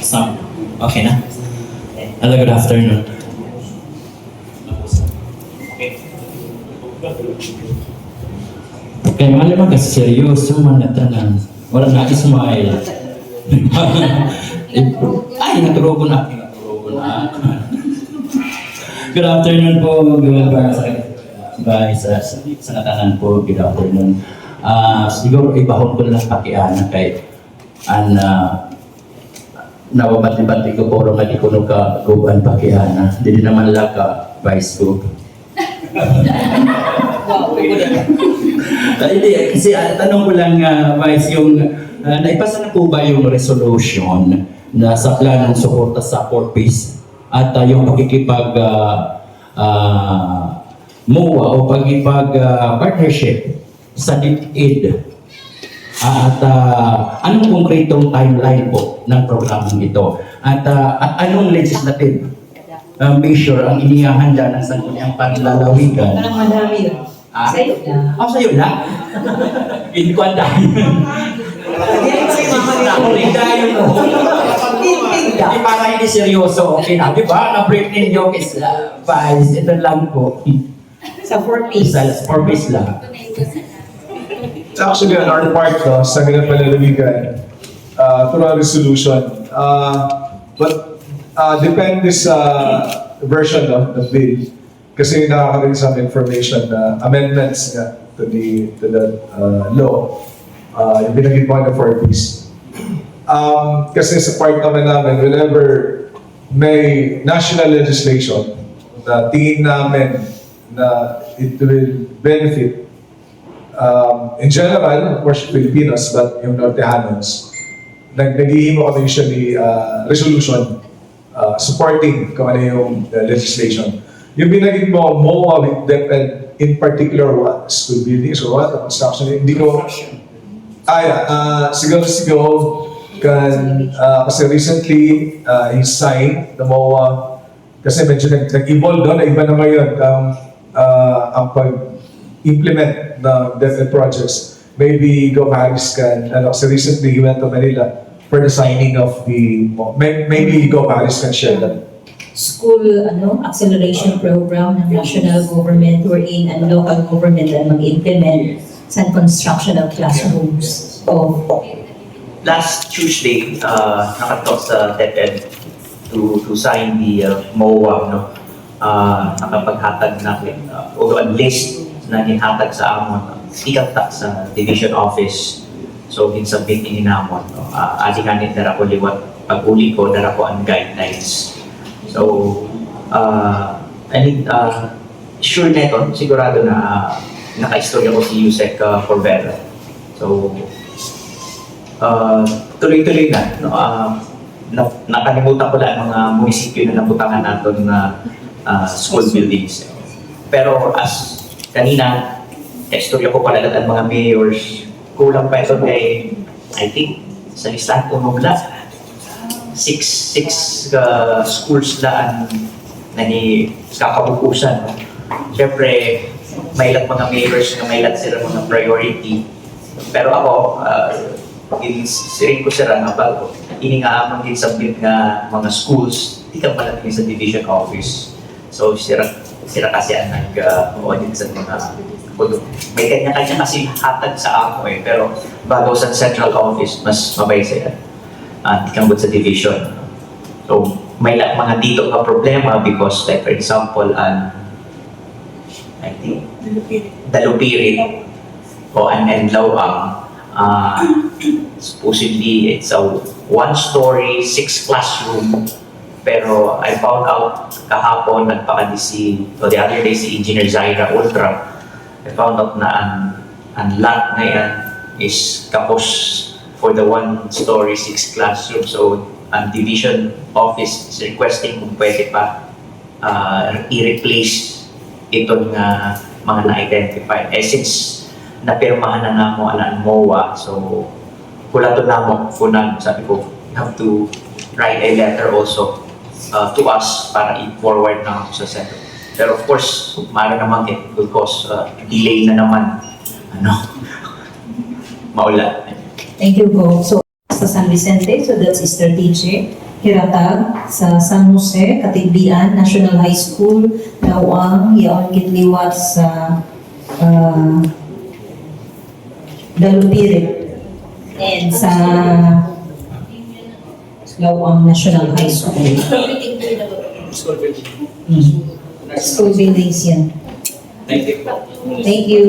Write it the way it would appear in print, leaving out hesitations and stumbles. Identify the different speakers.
Speaker 1: Sam, okay na? Hello, good afternoon. Kaya mahal naman kasi seryoso man na tanan. Wala na smile. Ay, naturugo na. Good afternoon po, good guys, sa natanan po, good afternoon. Siguro ibahon ko lang pakiana kay nawabati-bati ko po nga di ko ka guban pakiana. Hindi naman lang ka vice ko. Hindi, kasi tanong ko lang, Vice, yung naipasa na po ba yung resolution na sa planong suporta sa 4Ps at yung pakikipag MOA o partnership sa DepEd at anong konkretong timeline po ng programang ito at anong legislative measure ang inihahanda ng sangguniang panlalawigan?
Speaker 2: Parang madami yun. Sa'yo lang.
Speaker 1: Sa'yo lang? Hindi ko andahin. Hindi para hindi seryoso. Okay na, di ba? Na-break ninyo is Vice. Ito lang po.
Speaker 2: Sa 4Ps.
Speaker 1: Sa 4Ps lang.
Speaker 3: Actually, on our part, sa ganang palalawigan, through a resolution, but depende sa version ng bill. Kasi nakakarinig sa information na amendments nga to the law, yung binagit mo na 4Ps. Kasi sa part naman namin, whenever may national legislation na tingin namin na it will benefit in general, of course, Filipinos, but yung Nortehanos, naghihimo kami usually resolution supporting kung ano yung legislation. Yung binagit mo, MOA with DepEd, in particular what? School buildings or what? Construction? Hindi ko... siguro kasi recently he signed the MOA kasi medyo nag-evolve doon, iba na ngayon ang pag-implement ng DepEd projects. Maybe Gov. Harris can, kasi recently he went to Manila for the signing of the MOA. Maybe Gov. Harris can share that.
Speaker 2: School acceleration program ng national government wherein ang local government ang mag-implement sa construction of classrooms.
Speaker 4: Last Tuesday, nakatalk sa DepEd to sign the MOA, no? Nakapaghatag natin, although a list na hinhatag sa amon, ikata sa division office. So, ginsabit ininamon, no? Adikanit na ko liwat pag-uli ko, dara ko ang guidelines. So, sure na ito, sigurado na naka-istorya ko si Yusek Corbera. So, tuloy-tuloy na. No? Nakalimutan ko lang mga munisipyo na nabutangan natin na school buildings. Pero as kanina, istorya ko pala ang mga mayors, kulang pa ito kay, I think, sa listahan ko mula. Six schools na kakabukusan. Siyempre, may ilang mga mayors na may ilang sila mga priority. Pero ako, siring ko sila nga bago. Iningaamang din submit nga mga schools, di ka malating sa division office. So, sira kasi ang nag-audit sa mga may kanya-kanya kasi hatag sa ako pero bago sa central office, mas mabay sila. Ikambot sa division. So, may mga dito ka problema because, like for example, I think, Dalupirit o Enlawang, supposedly it's a 1-story, 6 classroom, pero I found out kahapon, nagpakadisi, o the other day si Engineer Zaira Ultra, I found out na ang lot na yan is kapos for the 1-story, 6 classroom. So, ang division office is requesting kung pwede pa i-replace itong mga na-identify. Since napirmahan na nga mo ang MOA, so kula to na mo, sabi ko, you have to write a letter also to us para i-forward na ako sa center. Pero of course, maaari naman it will cause delay na naman, maulan.
Speaker 2: Thank you, Go. So, sa San Vicente, so that's strategic. Hiratag sa San Jose, Katigbian National High School, Lawang, yaon gitliwat sa Dalupirit, and sa Lawang National High School. School buildings yan.
Speaker 1: Thank you.
Speaker 2: Thank you.